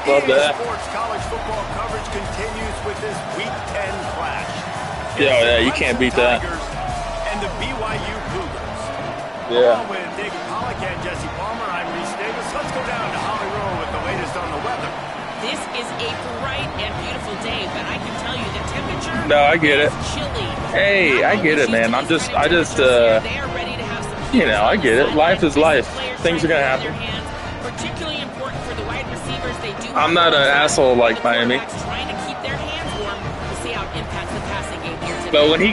Love that. Sports college football coverage continues with this Week 10 clash. Yeah, you can't beat that. And the BYU Cougars. Yeah. Along with David Pollack and Jesse Palmer, I'm Reese Davis. Let's go down to Holly Rowe with the latest on the weather. This is a bright and beautiful day, but I can tell you the temperature I get it. is chilly. Hey, I get it, man. I just, I get it. Life is life. Things are gonna happen. Particularly important for the wide receivers. They do. I'm not an asshole like Miami. Trying to keep their hands warm to see how it impacts the passing game here today. But when he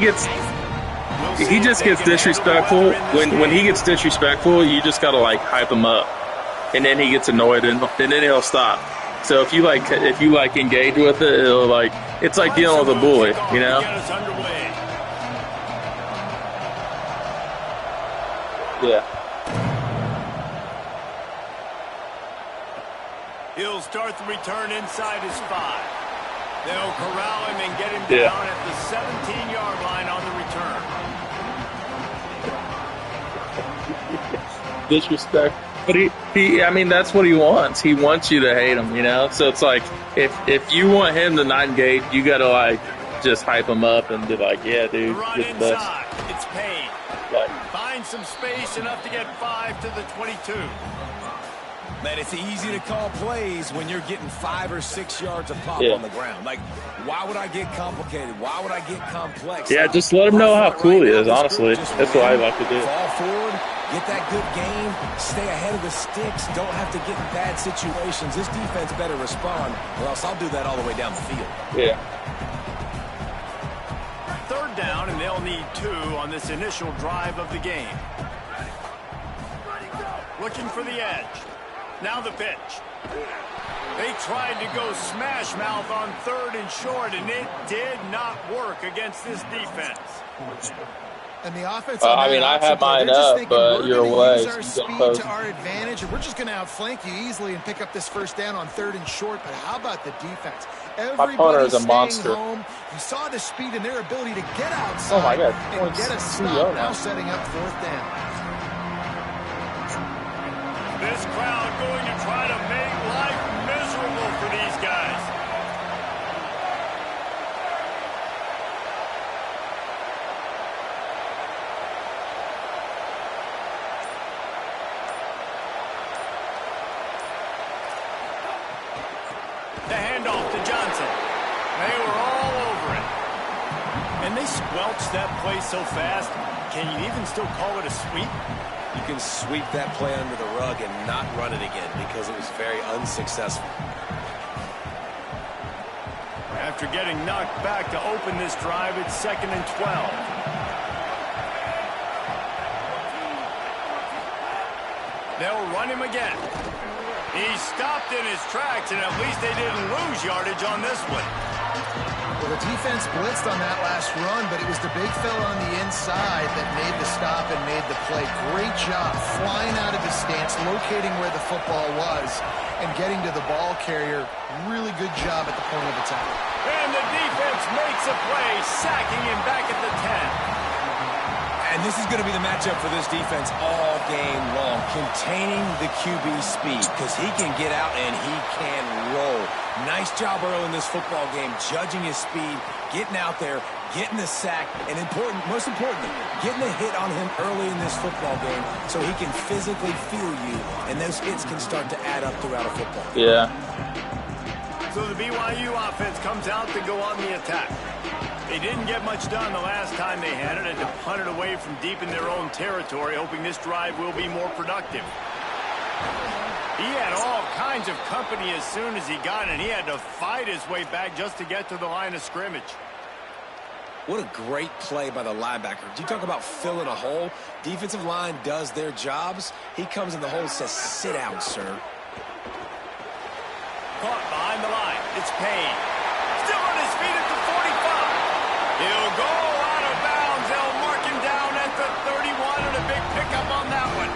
just gets disrespectful. When he gets disrespectful, you just gotta like hype him up, and then he gets annoyed, and then he'll stop. So if you engage with it, it's like dealing with a bully, you know? Yeah. He'll start the return inside his 5. They'll corral him and get him down at the 17-yard line on the return. Disrespect. But I mean, that's what he wants. He wants you to hate him, you know? So it's like, if you want him to not engage, you got to, just hype him up and be like, yeah, dude, run you're the best. Inside. It's Payne. Find some space enough to get 5 to the 22. Man, it's easy to call plays when you're getting 5 or 6 yards of pop on the ground. Like, why would I get complicated? Why would I get complex? Yeah, just let him know how cool he is, honestly. That's what I like to do. Fall forward, get that good game, stay ahead of the sticks, don't have to get in bad situations. This defense better respond, or else I'll do that all the way down the field. Yeah. Third down, and they'll need 2 on this initial drive of the game. Looking for the edge. Now the pitch. They tried to go smash mouth on 3rd and short, and it did not work against this defense. And the offense. I mean, I have mine up, but you're away. Use our speed to our advantage, and we're just going to outflank you easily and pick up this first down on 3rd and short. But how about the defense? My punter is a monster. Home. You saw the speed and their ability to get outside. Oh my God! And get a stop. Now setting up 4th down. This crowd going to try to make life miserable for these guys. The handoff to Johnson. They were all over it. And they squelched that play so fast, can you even still call it a sweep? You can sweep that play under the rug and not run it again because it was very unsuccessful. After getting knocked back to open this drive, it's 2nd and 12. They'll run him again. He stopped in his tracks, and at least they didn't lose yardage on this one. Well, the defense blitzed on that last run, but it was the big fella on the inside that made the stop and made the play. Great job flying out of his stance, locating where the football was, and getting to the ball carrier. Really good job at the point of attack. And the defense makes a play, sacking him back at the 10. And this is going to be the matchup for this defense all game long, containing the QB speed, because he can get out and he can roll. Nice job early in this football game, judging his speed, getting out there, getting the sack, and most importantly, getting a hit on him early in this football game so he can physically feel you, and those hits can start to add up throughout a football game. Yeah. So the BYU offense comes out to go on the attack. They didn't get much done the last time they had it, and to punt it away from deep in their own territory, hoping this drive will be more productive. He had all kinds of company as soon as he got it, and he had to fight his way back just to get to the line of scrimmage. What a great play by the linebacker. Do you talk about filling a hole? Defensive line does their jobs. He comes in the hole and says, sit down, sir. Caught behind the line. It's Payne. Still on his feet at the 45. He'll go out of bounds. They'll mark him down at the 31, and a big pickup on that one.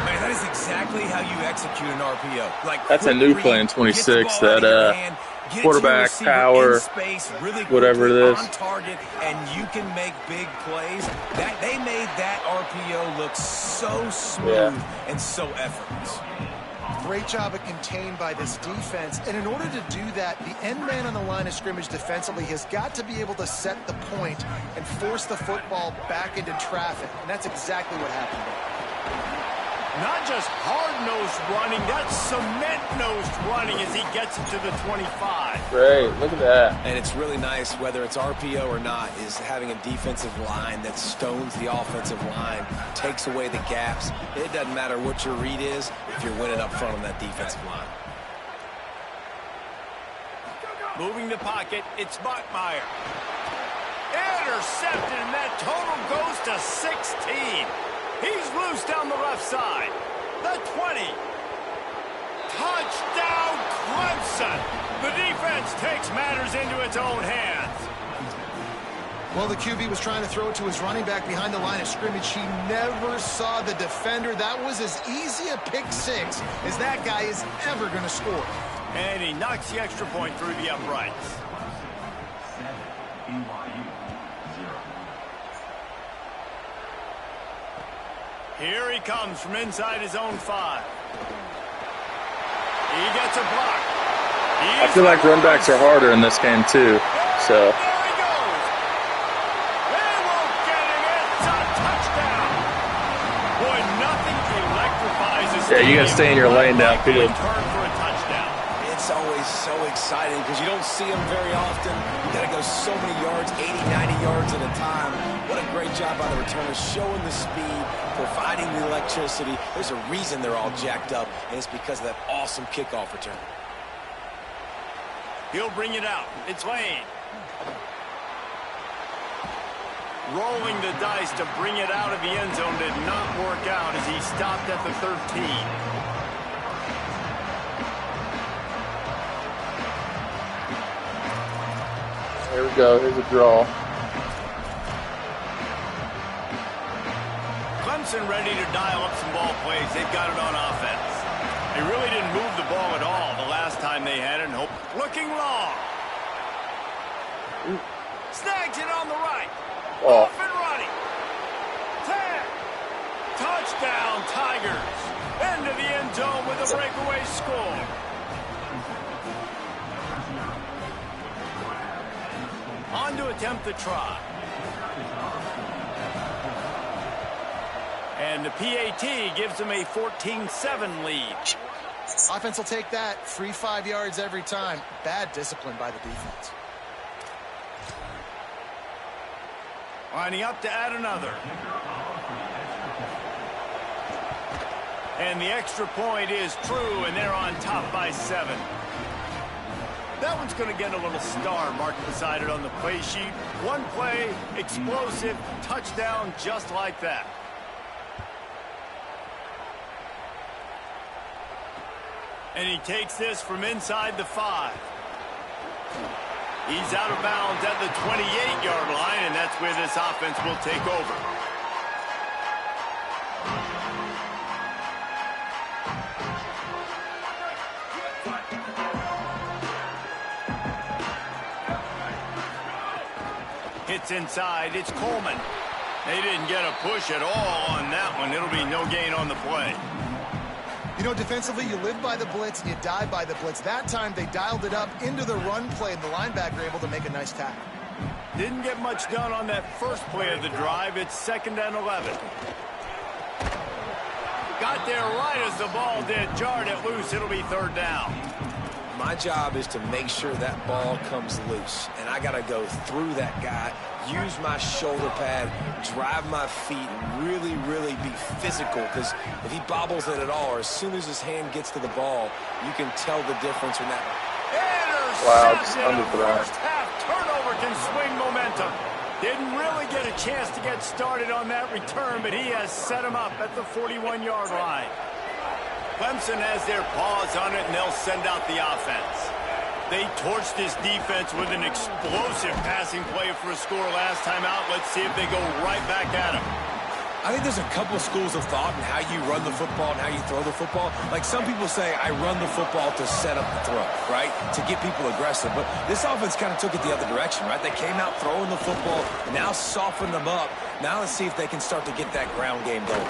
Man, that is exactly how you execute an RPO. That's a new play in 26. That quarterback power, space, really whatever it is. On target, and you can make big plays. They made that RPO look so smooth and so effortless. Great job of contained by this defense. And in order to do that, the end man on the line of scrimmage defensively has got to be able to set the point and force the football back into traffic. And that's exactly what happened there. Not just hard-nosed running, that's cement-nosed running as he gets it to the 25. Great, look at that. And it's really nice, whether it's RPO or not, is having a defensive line that stones the offensive line, takes away the gaps. It doesn't matter what your read is if you're winning up front on that defensive line. Moving the pocket, it's Bachmeier. Intercepted, and that total goes to 16. He's loose down the left side. The 20. Touchdown, Clemson. The defense takes matters into its own hands. Well, the QB was trying to throw it to his running back behind the line of scrimmage. He never saw the defender. That was as easy a pick six as that guy is ever going to score. And he knocks the extra point through the uprights. Here he comes from inside his own 5. He gets a block. I feel like runbacks are harder in this game too. So. There he goes. They won't get him. It's a touchdown. Boy, nothing electrifies us. Yeah, you got to stay in your lane downfield. Turn for a touchdown. It's always so exciting because you don't see them very often. You got to go so many yards, 80, 90 yards at a time. What a great job by the returners, showing the speed, providing the electricity. There's a reason they're all jacked up, and it's because of that awesome kickoff return. He'll bring it out. It's Lane. Rolling the dice to bring it out of the end zone did not work out as he stopped at the 13. Here we go. Here's a draw. Clemson ready to dial up some ball plays. They've got it on offense. They really didn't move the ball at all the last time they had it. Looking long. Snags it on the right. Oh. Off and running. 10. Touchdown, Tigers. Into the end zone with a breakaway score. On to attempt the try. And the PAT gives them a 14-7 lead. Offense will take that. Free 5 yards every time. Bad discipline by the defense. Lining up to add another. And the extra point is true, and they're on top by 7. That one's going to get a little star marked beside it on the play sheet. One play, explosive, touchdown, just like that. And he takes this from inside the 5. He's out of bounds at the 28-yard line, and that's where this offense will take over. Hits inside. It's Coleman. They didn't get a push at all on that one. It'll be no gain on the play. You know, defensively, you live by the blitz and you die by the blitz. That time, they dialed it up into the run play, and the linebacker able to make a nice tackle. Didn't get much done on that first play of the drive. It's 2nd and 11. Got there right as the ball did. Jarred it loose. It'll be 3rd down. My job is to make sure that ball comes loose, and I got to go through that guy, use my shoulder pad, drive my feet, and really, really be physical, because if he bobbles it at all, or as soon as his hand gets to the ball, you can tell the difference in that. Wow, it's under for that. First half turnover can swing momentum. Didn't really get a chance to get started on that return, but he has set him up at the 41-yard line. Clemson has their paws on it, and they'll send out the offense. They torched this defense with an explosive passing play for a score last time out. Let's see if they go right back at him. I think there's a couple schools of thought in how you run the football and how you throw the football. Like some people say, I run the football to set up the throw, right? To get people aggressive. But this offense kind of took it the other direction, right? They came out throwing the football and now softened them up. Now let's see if they can start to get that ground game going.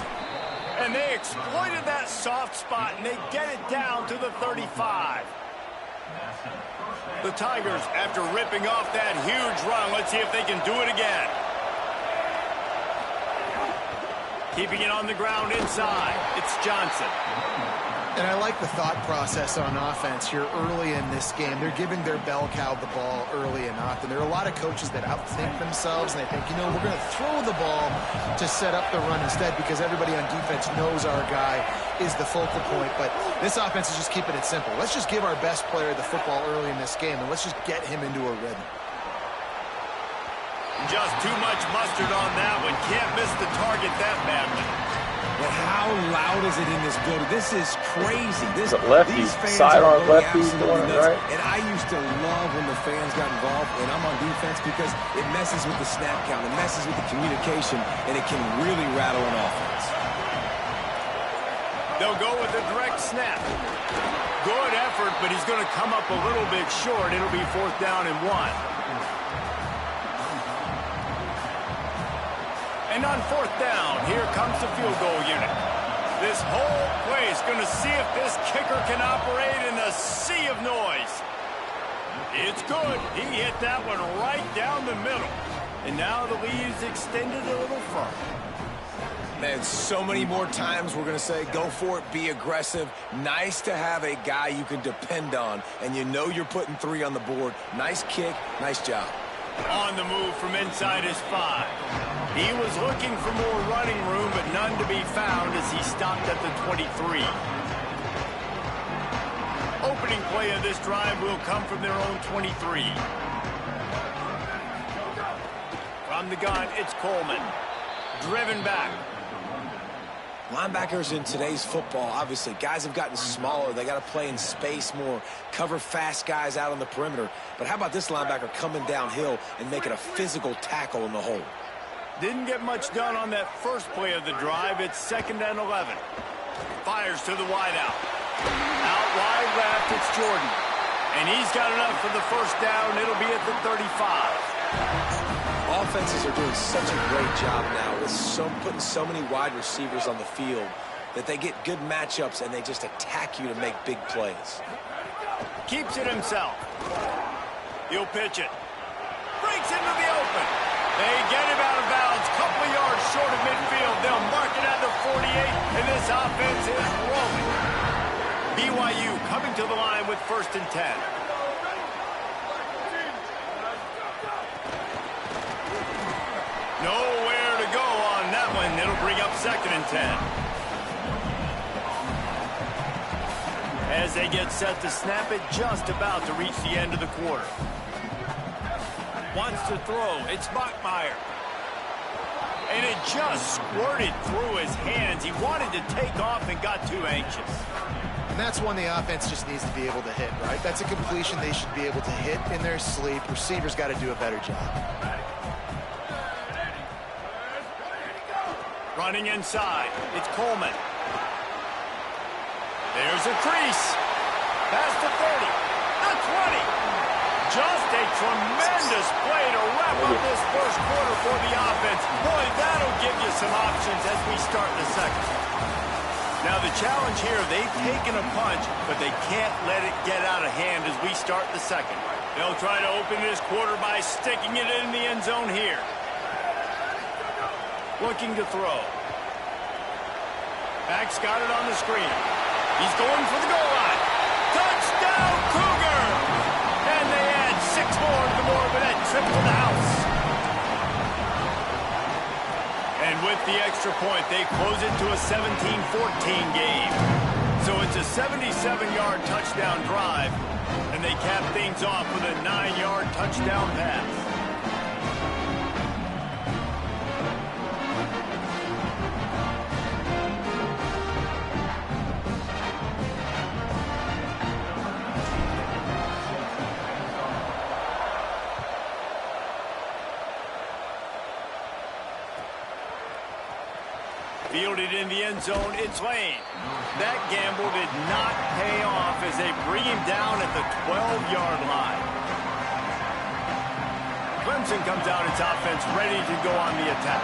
And they exploited that soft spot, and they get it down to the 35. The Tigers, after ripping off that huge run, let's see if they can do it again. Keeping it on the ground inside, it's Johnson. And I like the thought process on offense here early in this game. They're giving their bell cow the ball early and often. There are a lot of coaches that outthink themselves, and they think, you know, we're going to throw the ball to set up the run instead because everybody on defense knows our guy is the focal point. But this offense is just keeping it simple. Let's just give our best player the football early in this game, and let's just get him into a rhythm. Just too much mustard on that one. Can't miss the target that badly. But how loud is it in this building? This is crazy. It's a lefty, sidearm lefty going right. And I used to love when the fans got involved, and I'm on defense because it messes with the snap count, it messes with the communication, and it can really rattle an offense. They'll go with a direct snap. Good effort, but he's going to come up a little bit short. It'll be 4th down and 1. And on 4th down, here comes the field goal unit. This whole play is going to see if this kicker can operate in the sea of noise. It's good. He hit that one right down the middle. And now the lead is extended a little further. Man, so many more times we're going to say, go for it, be aggressive. Nice to have a guy you can depend on, and you know you're putting 3 on the board. Nice kick, nice job. On the move from inside his 5. He was looking for more running room, but none to be found as he stopped at the 23. Opening play of this drive will come from their own 23. From the gun, it's Coleman. Driven back. Linebackers in today's football, obviously, guys have gotten smaller. They got to play in space more, cover fast guys out on the perimeter. But how about this linebacker coming downhill and making a physical tackle in the hole? Didn't get much done on that first play of the drive. It's 2nd and 11. Fires to the wideout. Out wide left, it's Jordan. And he's got enough for the 1st down. It'll be at the 35. Offenses are doing such a great job now with putting so many wide receivers on the field that they get good matchups and they just attack you to make big plays. Keeps it himself. He'll pitch it. Breaks into the open. They get him out of bounds. Couple of yards short of midfield. They'll mark it at the 48, and this offense is rolling. BYU coming to the line with 1st and 10. Nowhere to go on that one. It'll bring up 2nd and 10. As they get set to snap it, just about to reach the end of the quarter. Wants to throw. It's Bachmeier. And it just squirted through his hands. He wanted to take off and got too anxious. And that's one the offense just needs to be able to hit, right? That's a completion they should be able to hit in their sleep. Receivers got to do a better job. Running inside. It's Coleman. There's a crease. Past the 30. The 20. Just a tremendous play to wrap up this first quarter for the offense. Boy, that'll give you some options as we start the second. Now the challenge here, they've taken a punch, but they can't let it get out of hand as we start the second. They'll try to open this quarter by sticking it in the end zone here. Looking to throw. Max got it on the screen. He's going for the goal line. Touchdown, Cougar! And they add 6 more to the board with that trip to the house. And with the extra point, they close it to a 17-14 game. So it's a 77-yard touchdown drive, and they cap things off with a 9-yard touchdown pass. Fielded in the end zone, it's Lane. That gamble did not pay off as they bring him down at the 12-yard line. Clemson comes out its offense ready to go on the attack.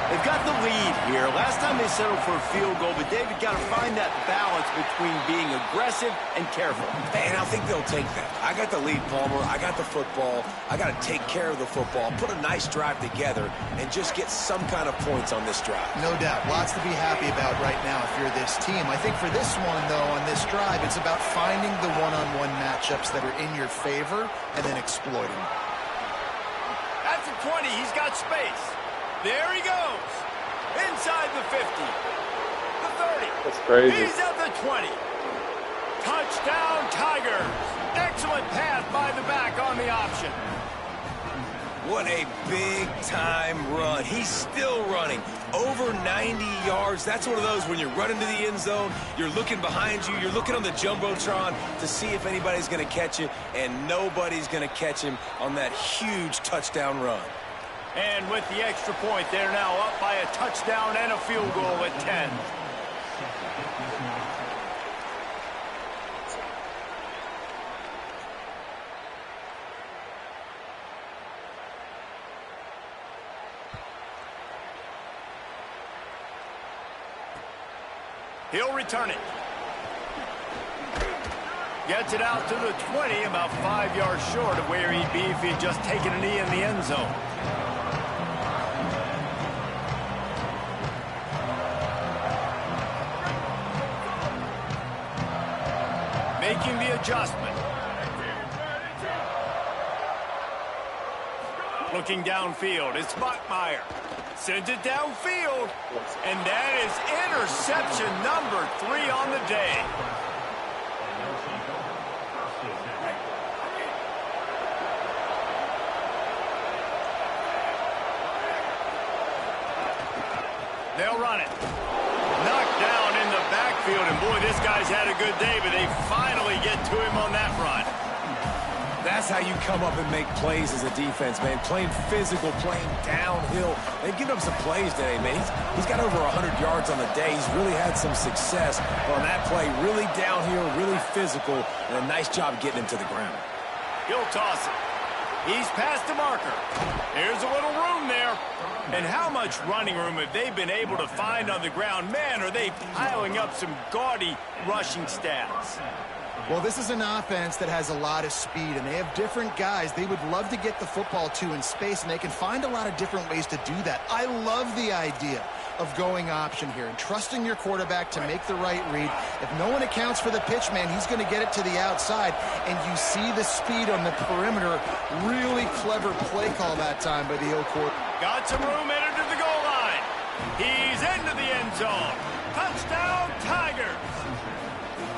They've got the lead here. Last time they settled for a field goal, but David got to find that balance between being aggressive and careful. And I think they'll take that. I got the lead, Palmer. I got the football. I got to take care of the football, put a nice drive together, and just get some kind of points on this drive. No doubt. Lots to be happy about right now if you're this team. I think for this one, though, on this drive, it's about finding the one-on-one matchups that are in your favor and then exploiting them. At the 20, he's got space. There he goes. Inside the 50. The 30. That's crazy. He's at the 20. Touchdown, Tigers. Excellent pass by the back on the option. What a big-time run. He's still running. Over 90 yards. That's one of those when you're running to the end zone, you're looking behind you, you're looking on the Jumbotron to see if anybody's going to catch you, and nobody's going to catch him on that huge touchdown run. And with the extra point, they're now up by a touchdown and a field goal at 10. He'll return it. Gets it out to the 20, about 5 yards short of where he'd be if he'd just taken a knee in the end zone. Making the adjustment. Looking downfield, it's Bachmeier. Sends it downfield. And that is interception number 3 on the day. They'll run it. Knocked down in the backfield, and boy, this guy's had a good day, but they finally get to him on that run. That's how you come up and make plays as a defense, man. Playing physical, playing downhill. They've given up some plays today, man. He's got over 100 yards on the day. He's really had some success on that play. Really downhill, really physical, and a nice job getting him to the ground. He'll toss it. He's past the marker. There's a little room there. And how much running room have they been able to find on the ground? Man, are they piling up some gaudy rushing stats. Well, this is an offense that has a lot of speed, and they have different guys they would love to get the football to in space, and they can find a lot of different ways to do that. I love the idea of going option here and trusting your quarterback to make the right read. If no one accounts for the pitch, man, he's going to get it to the outside, and you see the speed on the perimeter. Really clever play call that time by the O-court. Got some room, entered to the goal line. He's into the end zone. Touchdown, Tigers.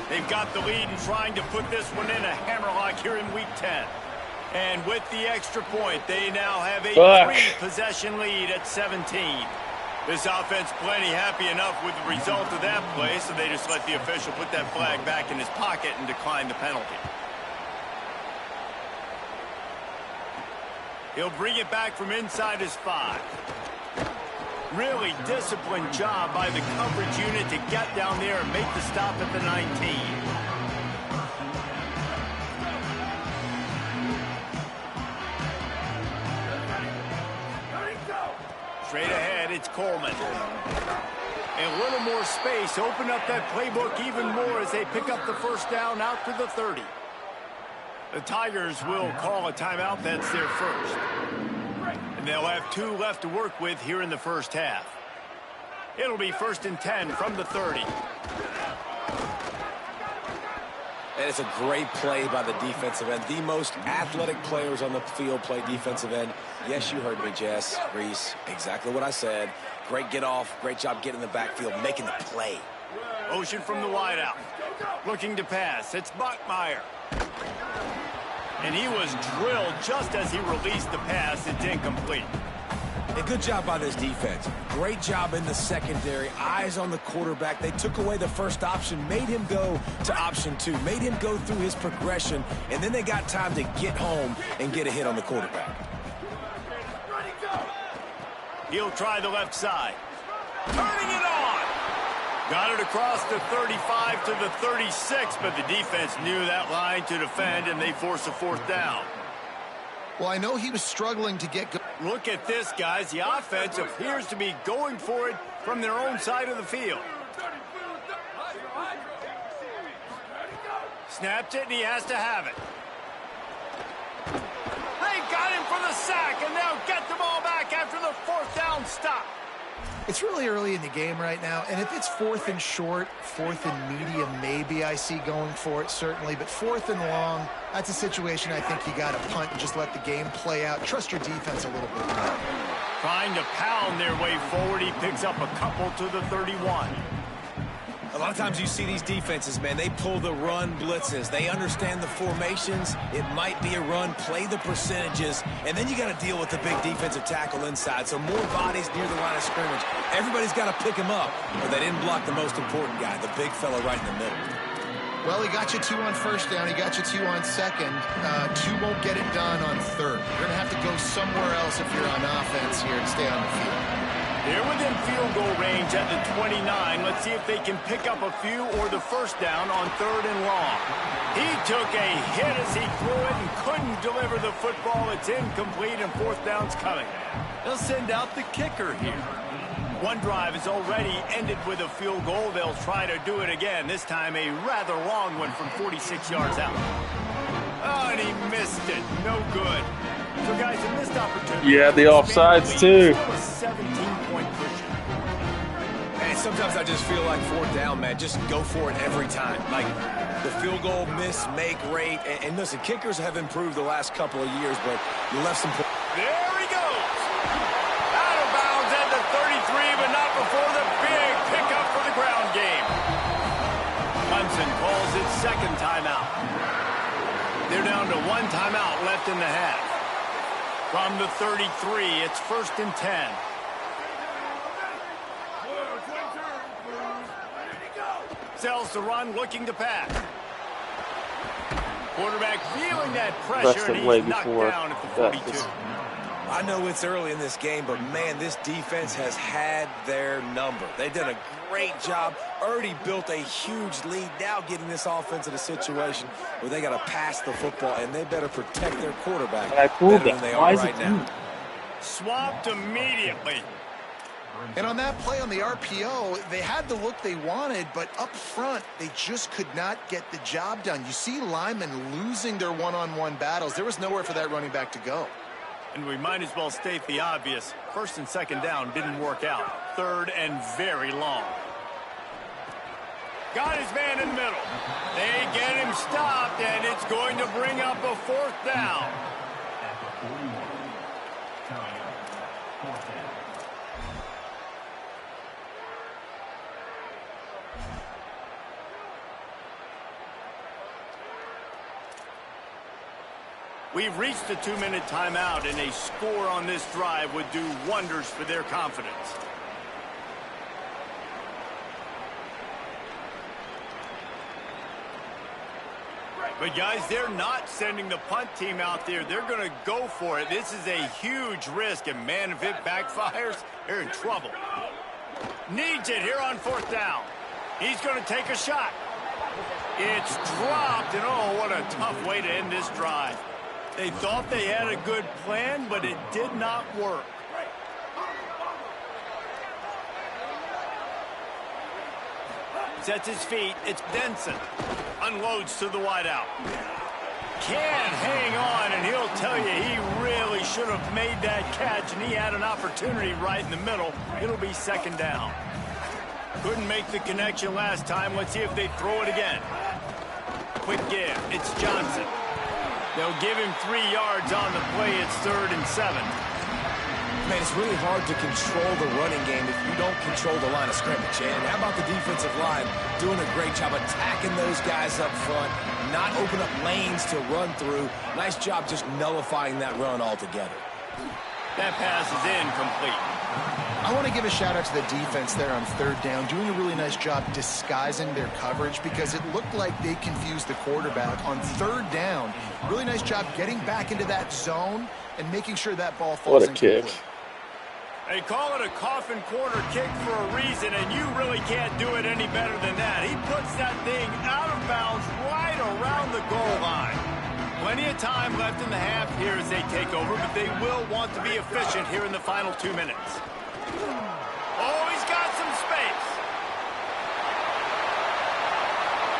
They've got the lead and trying to put this one in a hammerlock here in Week 10. And with the extra point, they now have a 3-possession lead at 17. This offense plenty happy enough with the result of that play, so they just let the official put that flag back in his pocket and decline the penalty. He'll bring it back from inside his 5. Really disciplined job by the coverage unit to get down there and make the stop at the 19. Straight ahead, it's Coleman. And a little more space. Open up that playbook even more as they pick up the first down out to the 30. The Tigers will call a timeout. That's their first. And they'll have 2 left to work with here in the first half. It'll be 1st and 10 from the 30. And it's a great play by the defensive end. The most athletic players on the field play defensive end. Yes, you heard me, Jess, Reese. Exactly what I said. Great get off. Great job getting in the backfield, making the play. Motion from the wideout. Looking to pass. It's Bachmeier. And he was drilled just as he released the pass. It's incomplete. A good job by this defense. Great job in the secondary. Eyes on the quarterback. They took away the first option, made him go to option 2, made him go through his progression, and then they got time to get home and get a hit on the quarterback. He'll try the left side. Turning it on. Got it across the 35 to the 36, but the defense knew that line to defend, and they force a 4th down. Well, I know he was struggling to get good. Look at this, guys. The offense appears to be going for it from their own side of the field. Snapped it, and he has to have it. They got him for the sack, and they'll get the ball back after the 4th down stop. It's really early in the game right now, and if it's 4th and short, 4th and medium, maybe I see going for it, certainly. But 4th and long, that's a situation I think you got to punt and just let the game play out. Trust your defense a little bit more. Trying to pound their way forward, he picks up a couple to the 31. A lot of times you see these defenses, man, they pull the run blitzes. They understand the formations. It might be a run, play the percentages, and then you got to deal with the big defensive tackle inside. So more bodies near the line of scrimmage. Everybody's got to pick him up, or they didn't block the most important guy, the big fella right in the middle. Well, he got you 2 on 1st down. He got you 2 on 2nd. 2 won't get it done on 3rd. You're going to have to go somewhere else if you're on offense here to stay on the field. They're within field goal range at the 29. Let's see if they can pick up a few or the 1st down on 3rd and long. He took a hit as he threw it and couldn't deliver the football. It's incomplete, and 4th down's coming. They'll send out the kicker here. One drive is already ended with a field goal. They'll try to do it again. This time a rather long one from 46 yards out. Oh, and he missed it. No good. So, guys, a missed opportunity. Yeah, the offsides, too. A 17-point cushion. And sometimes I just feel like 4th down, man, just go for it every time. Like the field goal miss, make rate. And listen, kickers have improved the last couple of years, but you left some... There he goes. Out of bounds at the 33, but not before the big pickup for the ground game. Clemson calls its 2nd timeout. They're down to 1 timeout left in the half. From the 33, it's 1st and 10. Sells the run, looking to pass. Quarterback feeling that pressure, and he's knocked down at the 42. I know it's early in this game, but, man, this defense has had their number. They've done a great job, already built a huge lead, now getting this offense in a situation where they got to pass the football, and they better protect their quarterback better than they are right now. Swapped immediately. And on that play on the RPO, they had the look they wanted, but up front, they just could not get the job done. You see linemen losing their one-on-one battles. There was nowhere for that running back to go. And we might as well state the obvious. 1st and 2nd down didn't work out. 3rd and very long. Got his man in the middle. They get him stopped, and it's going to bring up a 4th down. We've reached the 2-minute timeout, and a score on this drive would do wonders for their confidence. But, guys, they're not sending the punt team out there. They're going to go for it. This is a huge risk, and, man, if it backfires, they're in trouble. Needs it here on 4th down. He's going to take a shot. It's dropped, and, oh, what a tough way to end this drive. They thought they had a good plan, but it did not work. Sets his feet. It's Denson. Unloads to the wideout. Can't hang on, and he'll tell you he really should have made that catch, and he had an opportunity right in the middle. It'll be 2nd down. Couldn't make the connection last time. Let's see if they throw it again. Quick give. It's Johnson. They'll give him 3 yards on the play. It's 3rd and 7. Man, it's really hard to control the running game if you don't control the line of scrimmage. And how about the defensive line doing a great job attacking those guys up front, not open up lanes to run through. Nice job just nullifying that run altogether. That pass is incomplete. I want to give a shout-out to the defense there on 3rd down, doing a really nice job disguising their coverage because it looked like they confused the quarterback. On 3rd down, really nice job getting back into that zone and making sure that ball falls What a kick. They call it a coffin corner kick for a reason, and you really can't do it any better than that. He puts that thing out of bounds right around the goal line. Plenty of of time left in the half here as they take over, but they will want to be efficient here in the final 2 minutes. Oh, he's got some space.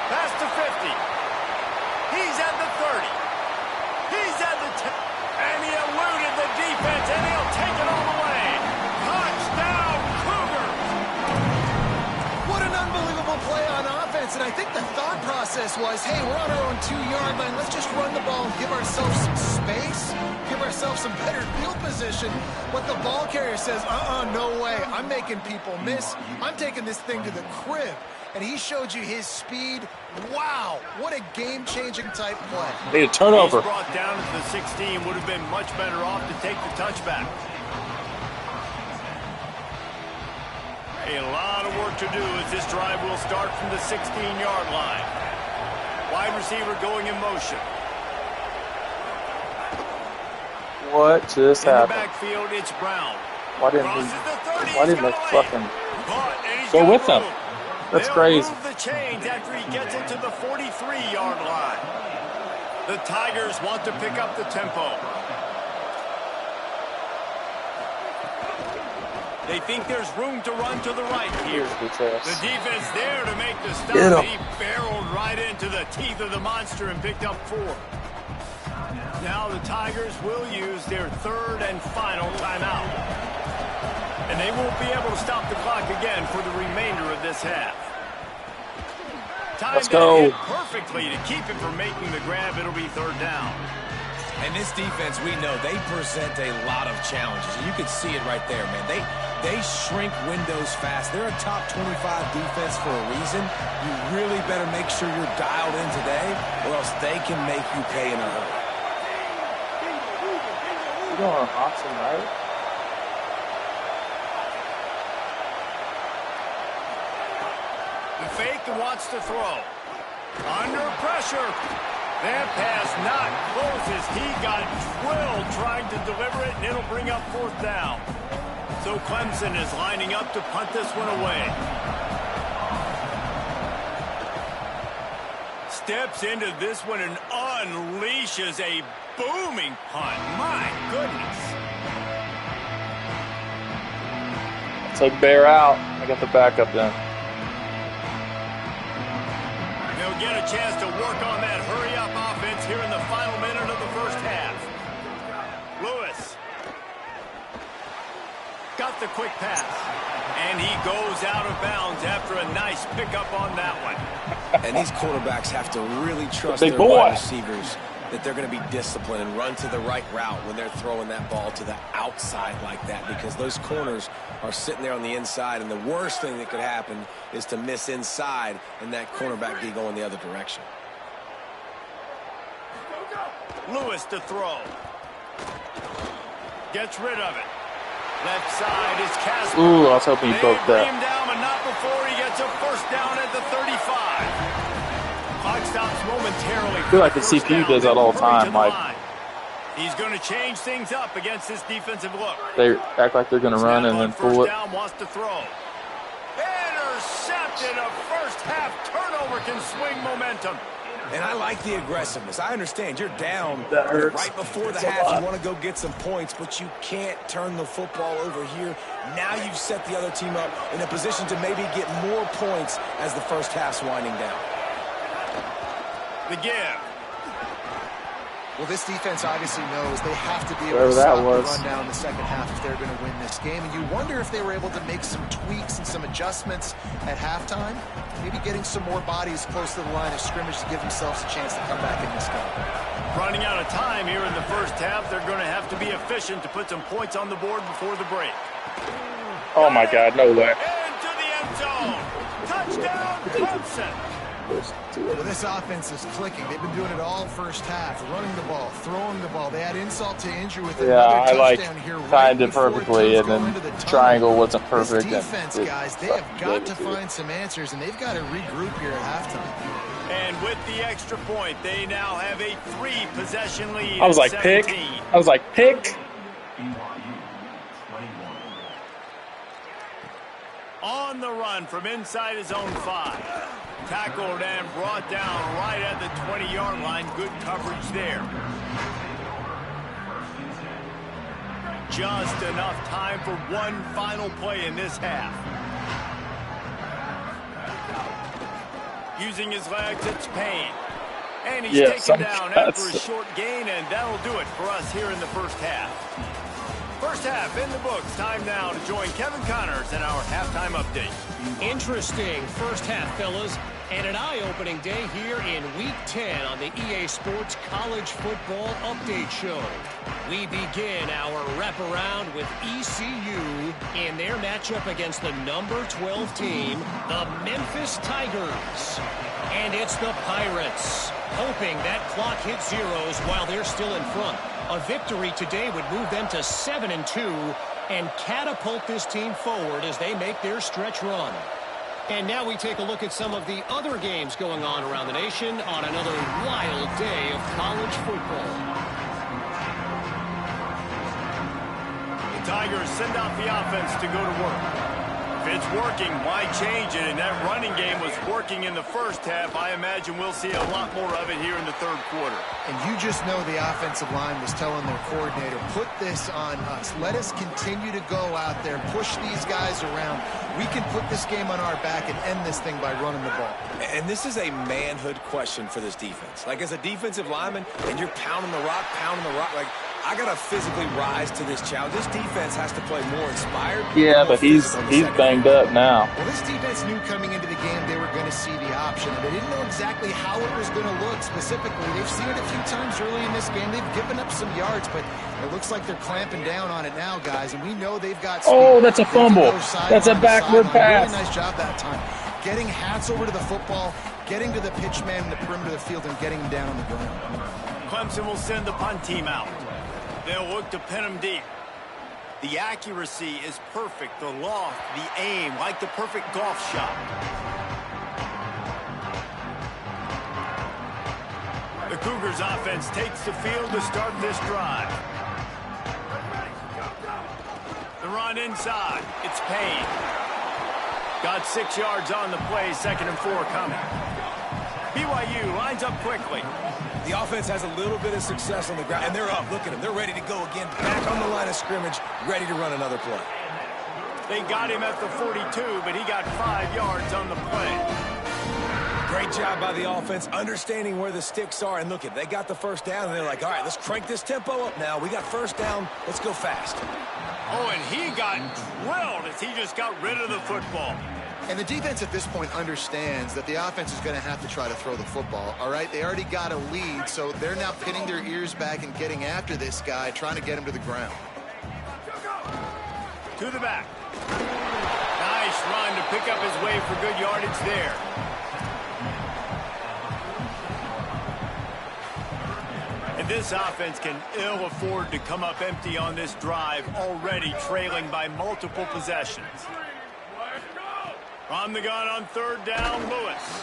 Pass to 50. He's at the 30. He's at the 10. And he eluded the defense, and he'll take it all the way. Touchdown, Cougars! What an unbelievable play on offense. And I think the thought process was, hey, we're on our own 2-yard line. Let's just run the ball and give ourselves some space, give ourselves some better field position. But the ball carrier says, no way. I'm making people miss. I'm taking this thing to the crib. And he showed you his speed. Wow, what a game-changing type play. Need a turnover. He's brought down to the 16. Would have been much better off to take the touchback. A lot of work to do as this drive will start from the 16-yard line. Wide receiver going in motion. What just In the happened? backfield, it's Brown. Why didn't they fucking go with them? That's They'll crazy. move the chains after he gets it to the 43-yard line. The Tigers want to pick up the tempo. They think there's room to run to the right here. The defense there to make the stop. He barreled right into the teeth of the monster and picked up 4. Now the Tigers will use their 3rd and final timeout. And they won't be able to stop the clock again for the remainder of this half. Let's go. Perfectly to keep it from making the grab. It'll be 3rd down. And this defense, we know, they present a lot of challenges. And you can see it right there, man. They shrink windows fast. They're a top 25 defense for a reason. You really better make sure you're dialed in today, or else they can make you pay in a hurry. You're going awesome, right? The fake wants to throw. Under pressure. That pass not closes. He got drilled trying to deliver it, and it'll bring up 4th down. So Clemson is lining up to punt this one away. Steps into this one and unleashes a booming punt. My goodness. Take Bear out. I got the backup then. They'll get a chance to work on that hurry-up offense here in the final minute of the first half. Lewis got the quick pass, and he goes out of bounds after a nice pickup on that one. And these quarterbacks have to really trust Big their boy. wide receivers that they're going to be disciplined and run to the right route when they're throwing that ball to the outside like that, because those corners are sitting there on the inside, and the worst thing that could happen is to miss inside and that cornerback be going the other direction. Lewis to throw. Gets rid of it. Left side is Casper. Ooh, I was hoping he broke bring that. him down, but not before he gets a 1st down at the 35. Clock stops momentarily. I feel like the CPU does that all the time, Mike. He's going to change things up against this defensive look. They act like they're going to run and then pull it. Down, wants to throw. Intercepted. A first half turnover can swing momentum. And I like the aggressiveness. I understand you're down That hurts. right before the half. You want to go get some points, but you can't turn the football over here. Now you've set the other team up in a position to maybe get more points as the first half's winding down. The give. Well, this defense obviously knows they have to be able to stop the run down in the second half if they're going to win this game. And you wonder if they were able to make some tweaks and some adjustments at halftime, maybe getting some more bodies close to the line of scrimmage to give themselves a chance to come back in this game. Running out of time here in the first half, they're going to have to be efficient to put some points on the board before the break. Oh, my God, no way. Into the end zone. Touchdown, Clemson. Well, this offense is clicking. They've been doing it all first half, running the ball, throwing the ball. They had insult to injury with another touchdown here. Timed it perfectly, and then the triangle wasn't perfect. This defense, guys, they have got to find some answers, and they've got to regroup here at halftime. And with the extra point, they now have a 3-possession lead. I was like, pick. I was like, pick. On the run from inside his own 5. tackled and brought down right at the 20-yard line. Good coverage there. Just enough time for one final play in this half. Using his legs, it's Payne. And he's taken down after a short gain, and that'll do it for us here in the first half. First half in the books. Time now to join Kevin Connors in our halftime update. Interesting first half, fellas, and an eye-opening day here in Week 10 on the EA Sports College Football Update Show. We begin our wraparound with ECU in their matchup against the number 12 team, the Memphis Tigers. And it's the Pirates, hoping that clock hits zeros while they're still in front. A victory today would move them to 7-2 and catapult this team forward as they make their stretch run. And now we take a look at some of the other games going on around the nation on another wild day of college football. The Tigers send out the offense to go to work. If it's working, why change it? And that running game was working in the first half. I imagine we'll see a lot more of it here in the third quarter. And you just know the offensive line was telling their coordinator, put this on us. Let us continue to go out there, push these guys around. We can put this game on our back and end this thing by running the ball. And this is a manhood question for this defense. Like, as a defensive lineman, and you're pounding the rock, like, I got to physically rise to this challenge. This defense has to play more inspired. Yeah, but he's banged up now. Well, this defense knew coming into the game they were going to see the option. They didn't know exactly how it was going to look specifically. They've seen it a few times early in this game. They've given up some yards, but it looks like they're clamping down on it now, guys. And we know they've got speed. Oh, that's a fumble. That's a backward pass. Really nice job that time. Getting hats over to the football, getting to the pitch man in the perimeter of the field, and getting him down on the ground. Clemson will send the punt team out. They'll look to pin him deep. The accuracy is perfect. The loft, the aim, like the perfect golf shot. The Cougars offense takes the field to start this drive. The run inside. It's Payne. Got 6 yards on the play. 2nd and 4 coming. BYU lines up quickly. The offense has a little bit of success on the ground, and they're up. Look at them. They're ready to go again. Back on the line of scrimmage, ready to run another play. They got him at the 42, but he got 5 yards on the play. Great job by the offense, understanding where the sticks are. And look, they got the first down, and they're like, all right, let's crank this tempo up now. We got first down. Let's go fast. Oh, and he got drilled as he just got rid of the football. And the defense at this point understands that the offense is going to have to try to throw the football, all right? They already got a lead, so they're now pinning their ears back and getting after this guy, trying to get him to the ground. To the back. Nice run to pick up his way for good yardage there. And this offense can ill afford to come up empty on this drive, already trailing by multiple possessions. From the gun on 3rd down, Lewis.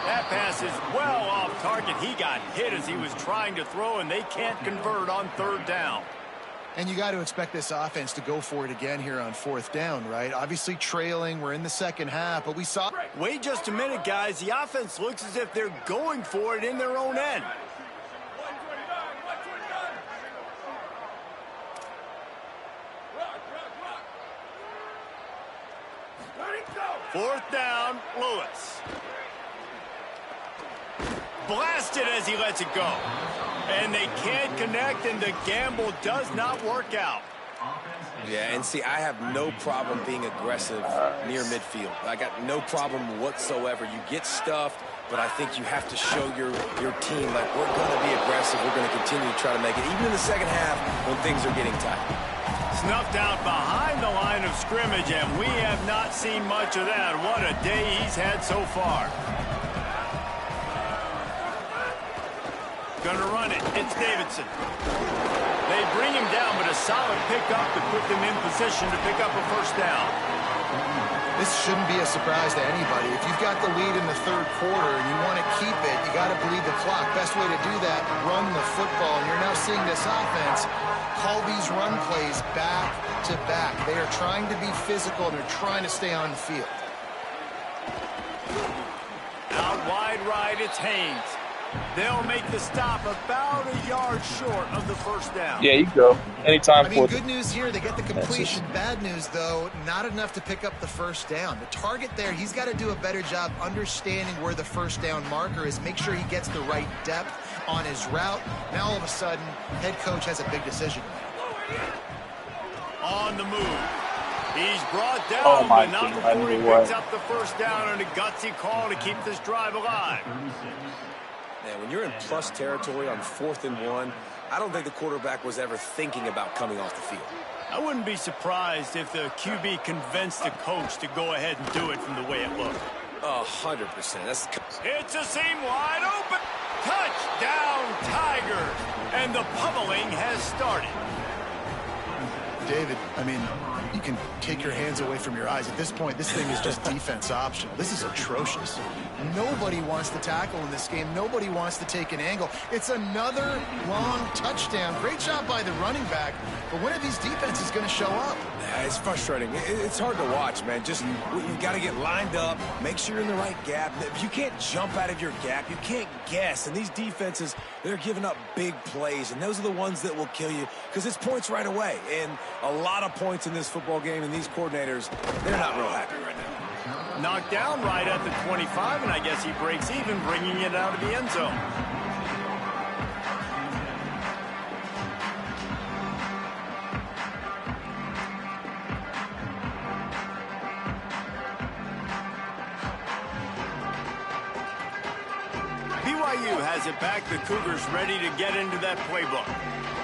That pass is well off target. He got hit as he was trying to throw, and they can't convert on 3rd down. And you got to expect this offense to go for it again here on 4th down, right? Obviously trailing. We're in the second half, but we saw... Wait just a minute, guys. The offense looks as if they're going for it in their own end. Fourth down, Lewis. Blasted as he lets it go. And they can't connect, and the gamble does not work out. Yeah, and see, I have no problem being aggressive near midfield. I got no problem whatsoever. You get stuffed, but I think you have to show your team, like, we're going to be aggressive. We're going to continue to try to make it, even in the second half when things are getting tight. Snuffed out behind the line of scrimmage, and we have not seen much of that. What a day he's had so far. Gonna run it. It's Davidson. They bring him down, but a solid pickup to put them in position to pick up a first down. This shouldn't be a surprise to anybody. If you've got the lead in the 3rd quarter and you want to keep it, you got to bleed the clock. Best way to do that, run the football. And you're now seeing this offense call these run plays back to back. They are trying to be physical, and they're trying to stay on the field. Out wide right. It's Haynes. They'll make the stop about a yard short of the first down. Yeah, you go. Anytime. I mean, good news here, they get the completion. Bad news, though, not enough to pick up the first down. The target there, he's got to do a better job understanding where the first down marker is, make sure he gets the right depth on his route. Now, all of a sudden, head coach has a big decision. On the move. He's brought down, but not before he picks up the first down and a gutsy call to keep this drive alive. Man, when you're in plus territory on 4th and 1, I don't think the quarterback was ever thinking about coming off the field. I wouldn't be surprised if the QB convinced the coach to go ahead and do it from the way it looked. 100%. It's a seam wide open. Touchdown, Tigers. And the pummeling has started. David, I mean, you can take your hands away from your eyes. At this point, this thing is just defense optional. This is atrocious. Nobody wants to tackle in this game. Nobody wants to take an angle. It's another long touchdown. Great job by the running back. But when are these defenses going to show up? Yeah, it's frustrating. It's hard to watch, man. Just, you got to get lined up, make sure you're in the right gap. If you can't jump out of your gap, you can't guess. And these defenses, they're giving up big plays, and those are the ones that will kill you because it's points right away. And a lot of points in this football game, and these coordinators, they're not real happy right now. Knocked down right at the 25, and I guess he breaks even, bringing it out of the end zone. BYU has it back. The Cougars ready to get into that playbook.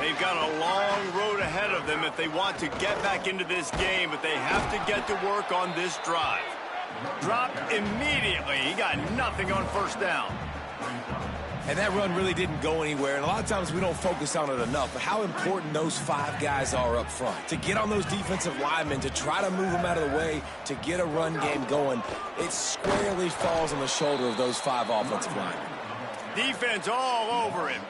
They've got a long road ahead of them if they want to get back into this game, but they have to get to work on this drive. Dropped immediately. He got nothing on first down. And that run really didn't go anywhere, and a lot of times we don't focus on it enough, but how important those 5 guys are up front. To get on those defensive linemen, to try to move them out of the way, to get a run game going, it squarely falls on the shoulder of those 5 offensive linemen. Defense all over him.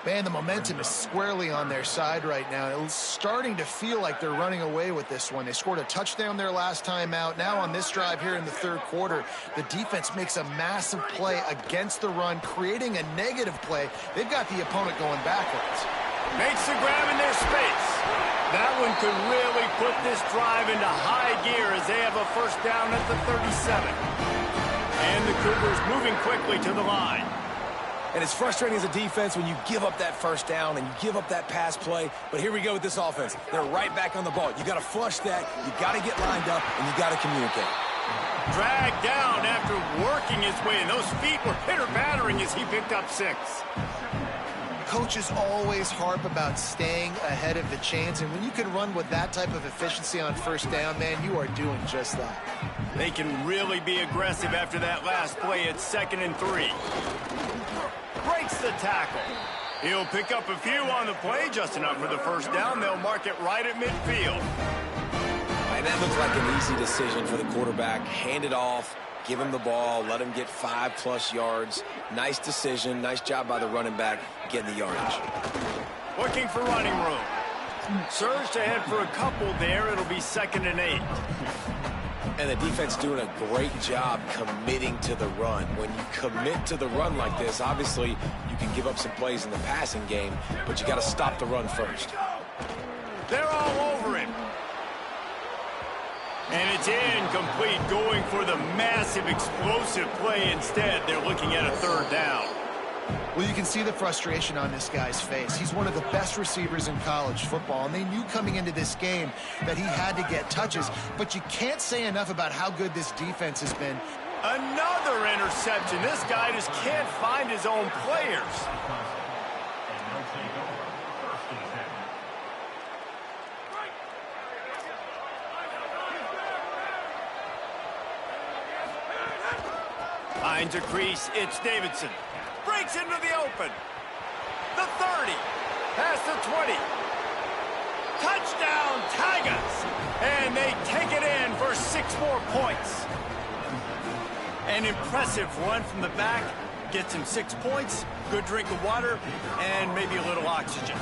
Man, the momentum is squarely on their side right now. It's starting to feel like they're running away with this one. They scored a touchdown their last time out. Now on this drive here in the 3rd quarter, the defense makes a massive play against the run, creating a negative play. They've got the opponent going backwards. Makes the grab in their space. That one could really put this drive into high gear as they have a first down at the 37. And the Cougars moving quickly to the line. And it's frustrating as a defense when you give up that first down and you give up that pass play. But here we go with this offense. They're right back on the ball. You got to flush that. You got to get lined up, and you got to communicate. Dragged down after working his way, and those feet were pitter-pattering as he picked up 6. Coaches always harp about staying ahead of the chains, and when you can run with that type of efficiency on first down, man, you are doing just that. They can really be aggressive after that last play at 2nd and 3. Breaks the tackle. He'll pick up a few on the play, just enough for the first down. They'll mark it right at midfield. And that looked like an easy decision for the quarterback. Hand it off, give him the ball, let him get 5+ yards. Nice decision. Nice job by the running back getting the yardage. Looking for running room. Surged ahead for a couple there. It'll be 2nd and 8. And the defense doing a great job committing to the run. When you commit to the run like this, obviously you can give up some plays in the passing game, but you got to stop the run first. They're all over him. And it's incomplete, going for the massive explosive play instead. They're looking at a 3rd down. Well, you can see the frustration on this guy's face. He's one of the best receivers in college football, and they knew coming into this game that he had to get touches, but you can't say enough about how good this defense has been. Another interception. This guy just can't find his own players. Finds a crease. It's Davidson. Breaks into the open. The 30. Past the 20. Touchdown, Tigers. And they take it in for 6 more points. An impressive run from the back. Gets him 6 points. Good drink of water. And maybe a little oxygen.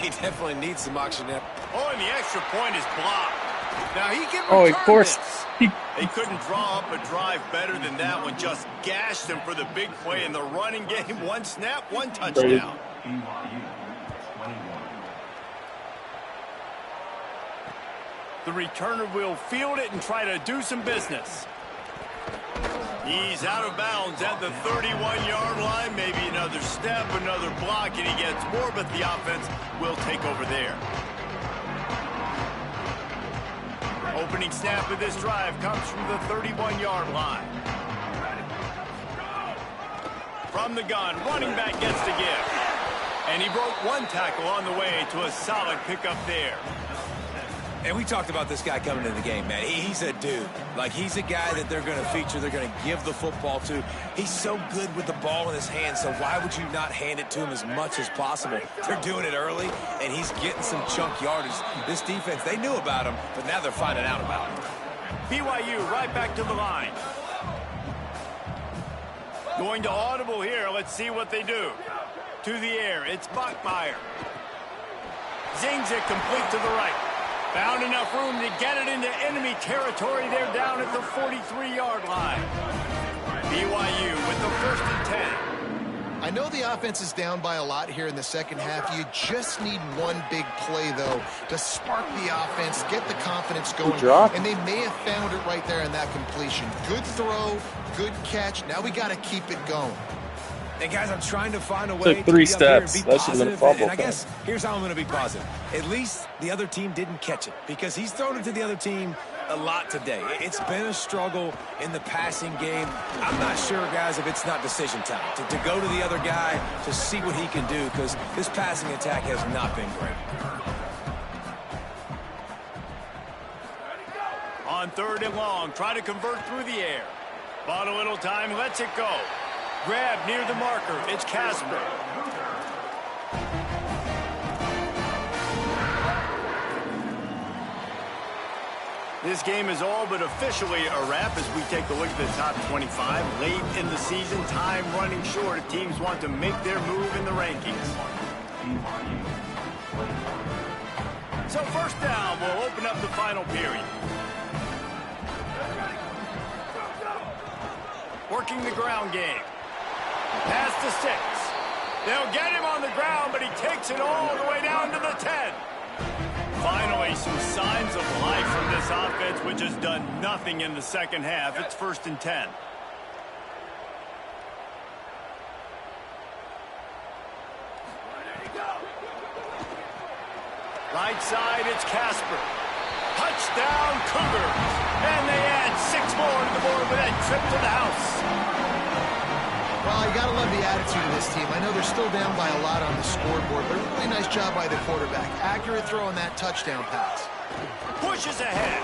He definitely needs some oxygen. Oh, and the extra point is blocked. Now he can Oh, of return course. this. They couldn't draw up a drive better than that one. Just gashed him for the big play in the running game. One snap, one touchdown. The returner will field it and try to do some business. He's out of bounds at the 31-yard line. Maybe another step, another block, and he gets more, but the offense will take over there. Opening snap of this drive comes from the 31-yard line. From the gun, running back gets the give. And he broke one tackle on the way to a solid pickup there. And we talked about this guy coming into the game, man. He's a dude. Like, he's a guy that they're going to feature, they're going to give the football to. He's so good with the ball in his hands, so why would you not hand it to him as much as possible? They're doing it early, and he's getting some chunk yardage. This defense, they knew about him, but now they're finding out about him. BYU right back to the line. Going to audible here. Let's see what they do. To the air, it's Bachmeier. Zings it complete to the right. Found enough room to get it into enemy territory. They're down at the 43-yard line. BYU with the 1st and 10. I know the offense is down by a lot here in the second half. You just need one big play, though, to spark the offense, get the confidence going. And they may have found it right there in that completion. Good throw, good catch. Now we got to keep it going. And guys, I'm trying to find a way Took to 3 be up here and steps. be That should have been a positive. fumble. And I guess here's how I'm going to be positive. At least the other team didn't catch it because he's thrown it to the other team a lot today. It's been a struggle in the passing game. I'm not sure, guys, if it's not decision time to go to the other guy to see what he can do because this passing attack has not been great. On 3rd and long, try to convert through the air. Bought a little time, lets it go. Grab near the marker. It's Casper. This game is all but officially a wrap as we take a look at the top 25. Late in the season, time running short if teams want to make their move in the rankings. So 1st down will open up the final period. Working the ground game. Pass to 6. They'll get him on the ground, but he takes it all the way down to the 10. Finally, some signs of life from this offense, which has done nothing in the second half. It's 1st and 10. Right side, it's Casper. Touchdown, Cougars. And they add 6 more to the board with that trip to the house. Well, you got to love the attitude of this team. I know they're still down by a lot on the scoreboard, but a really nice job by the quarterback. Accurate throw on that touchdown pass. Pushes ahead.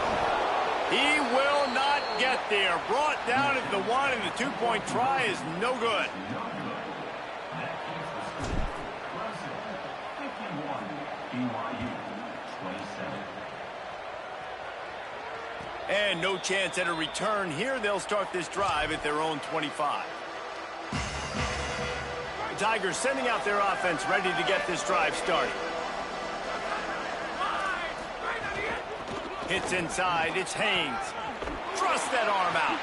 He will not get there. Brought down at the 1, and the 2-point try is no good. And no chance at a return here. They'll start this drive at their own 25. The Tigers sending out their offense ready to get this drive started. Hits inside. It's Haynes. Thrust that arm out.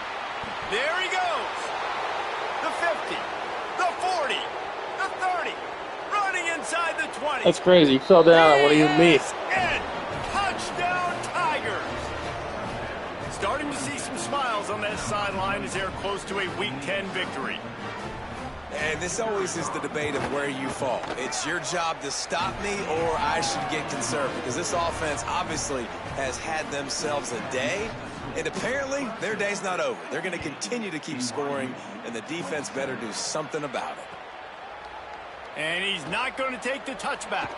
There he goes. The 50. The 40. The 30. Running inside the 20. That's crazy. He fell down. I want to even meet. And touchdown, Tigers. Starting to see some smiles on that sideline as they're close to a Week 10 victory. And this always is the debate of where you fall. It's your job to stop me or I should get conservative because this offense obviously has had themselves a day, and apparently their day's not over. They're going to continue to keep scoring, and the defense better do something about it. And he's not going to take the touchback.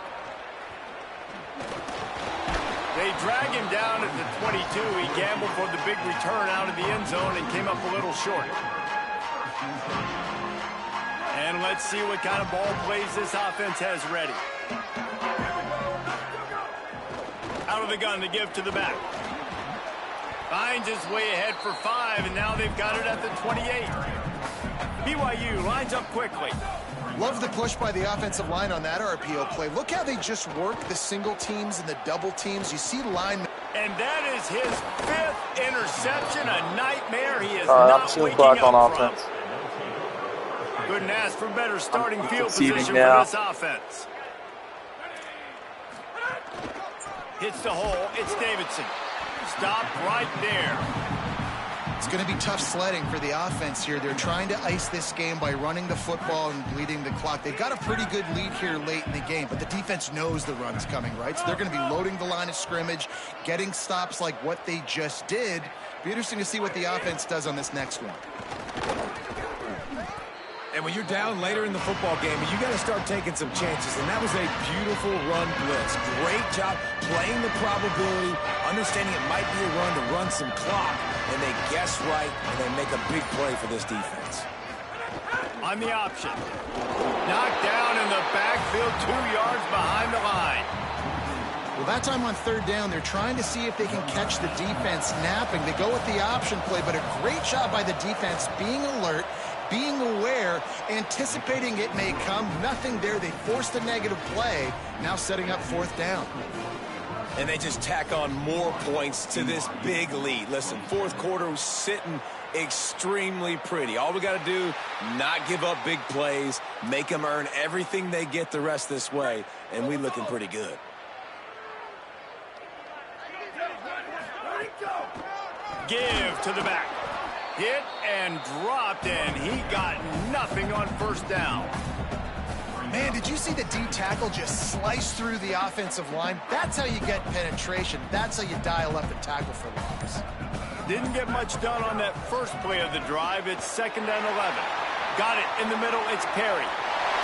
They drag him down at the 22. He gambled for the big return out of the end zone and came up a little short. And let's see what kind of ball plays this offense has ready. Out of the gun to give to the back. Finds his way ahead for 5, and now they've got it at the 28. BYU lines up quickly. Love the push by the offensive line on that RPO play. Look how they just work the single teams and the double teams. You see linemen. And And that is his 5th interception, a nightmare he is not waking clock up on from. offense. Couldn't ask for better starting field conceding position now. for this offense. Hits the hole. It's Davidson. Stop right there. It's going to be tough sledding for the offense here. They're trying to ice this game by running the football and bleeding the clock. They've got a pretty good lead here late in the game, but the defense knows the run's coming, right? So they're going to be loading the line of scrimmage, getting stops like what they just did. Be interesting to see what the offense does on this next one. And when you're down later in the football game, you got to start taking some chances. And that was a beautiful run blitz. Great job playing the probability, understanding it might be a run to run some clock. And they guess right, and they make a big play for this defense. On the option. Knocked down in the backfield, 2 yards behind the line. Well, that time on 3rd down, they're trying to see if they can catch the defense napping. They go with the option play, but a great job by the defense being alert, being aware, anticipating it may come. Nothing there. They forced a negative play, now setting up 4th down. And they just tack on more points to this big lead. Listen, 4th quarter was sitting extremely pretty. All we got to do, not give up big plays, make them earn everything they get the rest this way, and we looking pretty good. Give to the back. Hit and dropped, and he got nothing on 1st down. Man, did you see the D tackle just slice through the offensive line? That's how you get penetration. That's how you dial up the tackle for loss. Didn't get much done on that first play of the drive. It's 2nd and 11. Got it in the middle. It's Perry.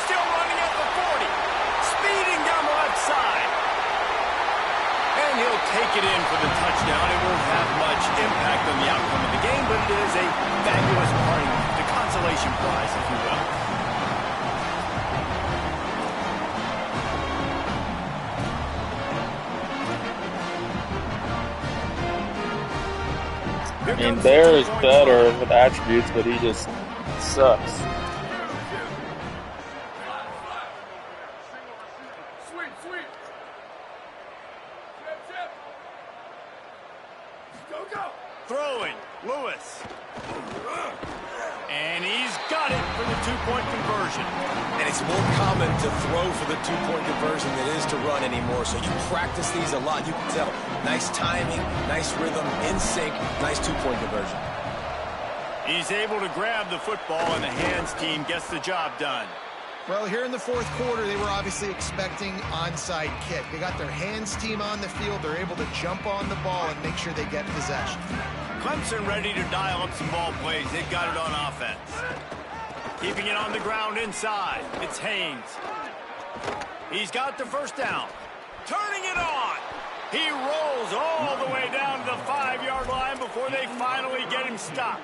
Still running at the 40. Speeding down the left side. And he'll take it in for the touchdown. It won't have much impact on the outcome of the game, but it is a fabulous party, the consolation prize, if you will. I mean, Bear is better with attributes, but he just sucks. Throwing, Lewis. And he's got it for the 2-point conversion. And it's more common to throw for the 2-point conversion than it is to run anymore. So you practice these a lot. You can tell. Nice timing, nice rhythm, in sync, nice 2-point conversion. He's able to grab the football, and the hands team gets the job done. Well, here in the 4th quarter, they were obviously expecting onside kick. They got their hands team on the field. They're able to jump on the ball and make sure they get possession. Clemson ready to dial up some ball plays. They've got it on offense. Keeping it on the ground inside. It's Haynes. He's got the 1st down. Turning it on. He rolls all the way down to the 5-yard line before they finally get him stopped.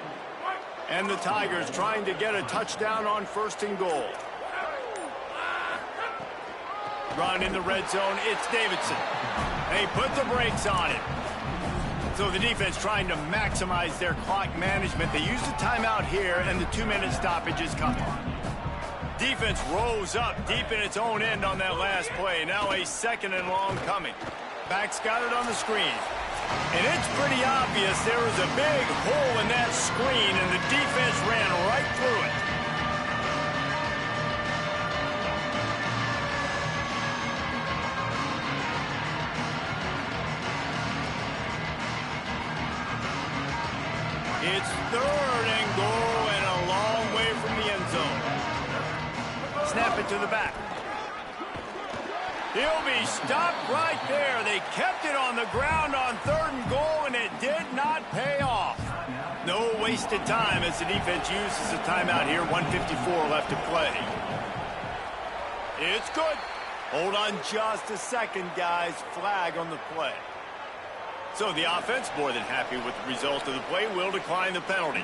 And the Tigers trying to get a touchdown on 1st and goal. Run in the red zone. It's Davidson. They put the brakes on it. So the defense trying to maximize their clock management. They use the timeout here, and the 2-minute stoppage is coming. Defense rose up deep in its own end on that last play. Now a 2nd and long coming. Back's got it on the screen. And it's pretty obvious there was a big hole in that screen, and the defense ran right through it. It's 3rd and goal and a long way from the end zone. Snap it to the back. He'll be stopped right there. They kept it on the ground on 3rd and goal, and it did not pay off. No wasted time as the defense uses a timeout here. 1:54 left to play. It's good. Hold on just a second, guys. Flag on the play. So the offense, more than happy with the result of the play, will decline the penalty.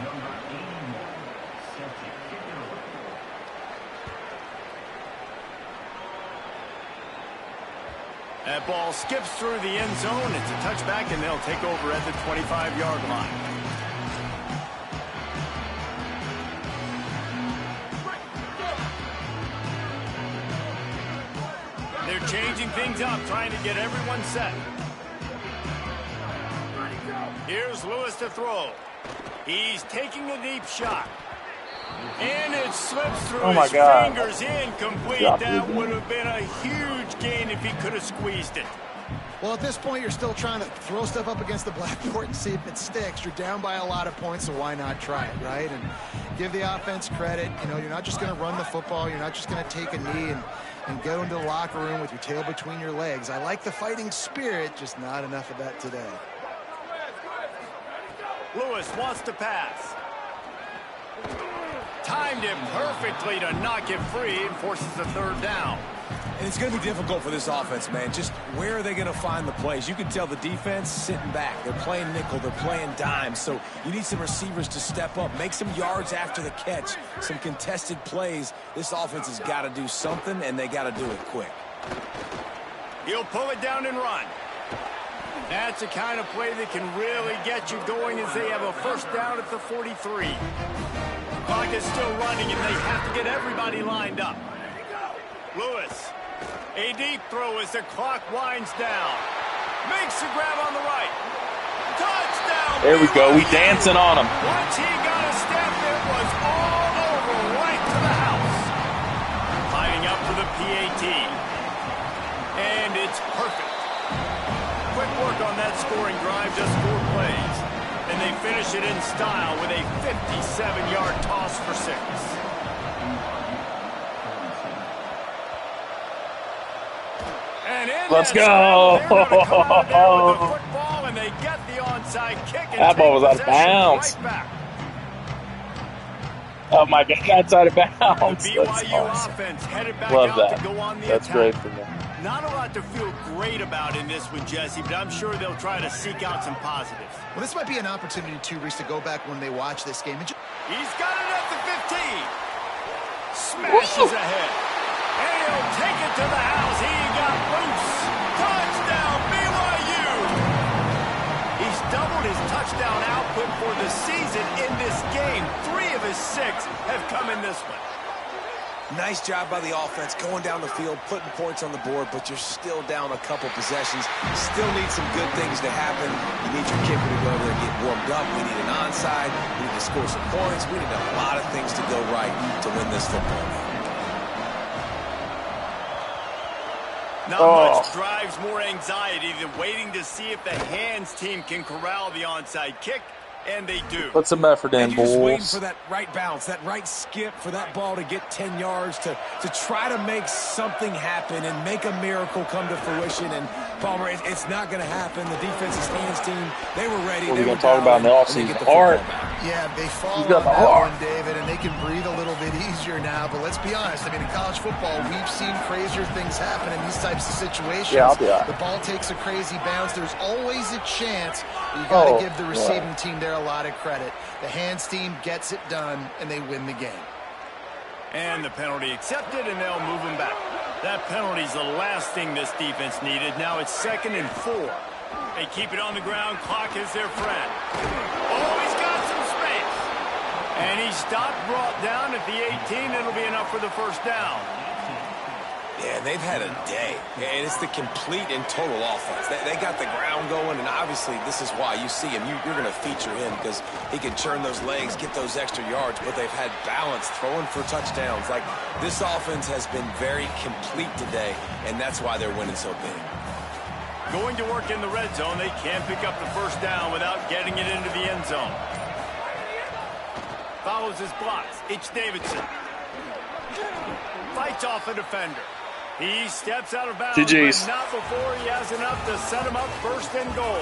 That ball skips through the end zone. It's a touchback, and they'll take over at the 25-yard line. They're changing things up, trying to get everyone set. Here's Lewis to throw. He's taking a deep shot. And it slips through his fingers, incomplete. That would have been a huge gain if he could have squeezed it. Well, at this point, you're still trying to throw stuff up against the blackboard and see if it sticks. You're down by a lot of points, so why not try it, right? And give the offense credit. You know, you're not just going to run the football. You're not just going to take a knee and go into the locker room with your tail between your legs. I like the fighting spirit, just not enough of that today. Lewis wants to pass. Timed it perfectly to knock it free and forces the third down. And it's going to be difficult for this offense, man. Just where are they going to find the plays? You can tell the defense sitting back. They're playing nickel. They're playing dime. So you need some receivers to step up, make some yards after the catch, some contested plays. This offense has got to do something, and they got to do it quick. He'll pull it down and run. That's the kind of play that can really get you going as they have a first down at the 43. Clock is still running, and they have to get everybody lined up. Lewis, a deep throw as the clock winds down. Makes the grab on the right. Touchdown! There we go. We dancing on him. Once he got a step, it was all over right to the house. Lining up for the PAT. And it's perfect. Quick work on that scoring drive, just 4 plays. And they finish it in style with a 57-yard toss for 6. Let's go. Football, and they get the onside kick and that ball was out of bounds. Right, oh my God, outside of bounds. The BYU awesome. Offense headed back Love out that. to go on the That's attack. great for them. Not a lot to feel great about in this one, Jesse, but I'm sure they'll try to seek out some positives. Well, this might be an opportunity, too, Reese, to go back when they watch this game. He's got it at the 15. Smashes ahead. And he'll take it to the house. He got loose. Touchdown, BYU. He's doubled his touchdown output for the season in this game. 3 of his 6 have come in this one. Nice job by the offense going down the field, putting points on the board, but you're still down a couple possessions. Still need some good things to happen. You need your kicker to go over there and get warmed up. We need an onside. We need to score some points. We need a lot of things to go right to win this football game. Not much drives more anxiety than waiting to see if the hands team can corral the onside kick, and they do. Put some effort in, boys. Just waiting boys. for that right bounce, that right skip, for that ball to get 10 yards, to try to make something happen and make a miracle come to fruition. And, Palmer, it's not going to happen. The defense's hands team, they were ready. What are we going to talk about in the offseason? Art. Yeah, they fall on that one, David, and they can breathe a little bit easier now. But let's be honest. I mean, in college football, we've seen crazier things happen in these types of situations. Yeah, I'll be all right. The ball takes a crazy bounce. There's always a chance. You got to give the receiving team there a lot of credit. The hands team gets it done, and they win the game. And the penalty accepted, and they'll move him back. That penalty's the last thing this defense needed. Now it's 2nd and 4. They keep it on the ground. Clock is their friend. Oh, he's got some space. And he stopped, brought down at the 18. It'll be enough for the first down. Yeah, they've had a day, and it's the complete and total offense. They got the ground going, and obviously this is why you see him. You're going to feature him because he can churn those legs, get those extra yards, but they've had balance, throwing for touchdowns. Like, this offense has been very complete today, and that's why they're winning so big. Going to work in the red zone, they can't pick up the first down without getting it into the end zone. Follows his blocks. It's Davidson. Fights off a defender. He steps out of bounds, GG's. but not before he has enough to set him up 1st and goal.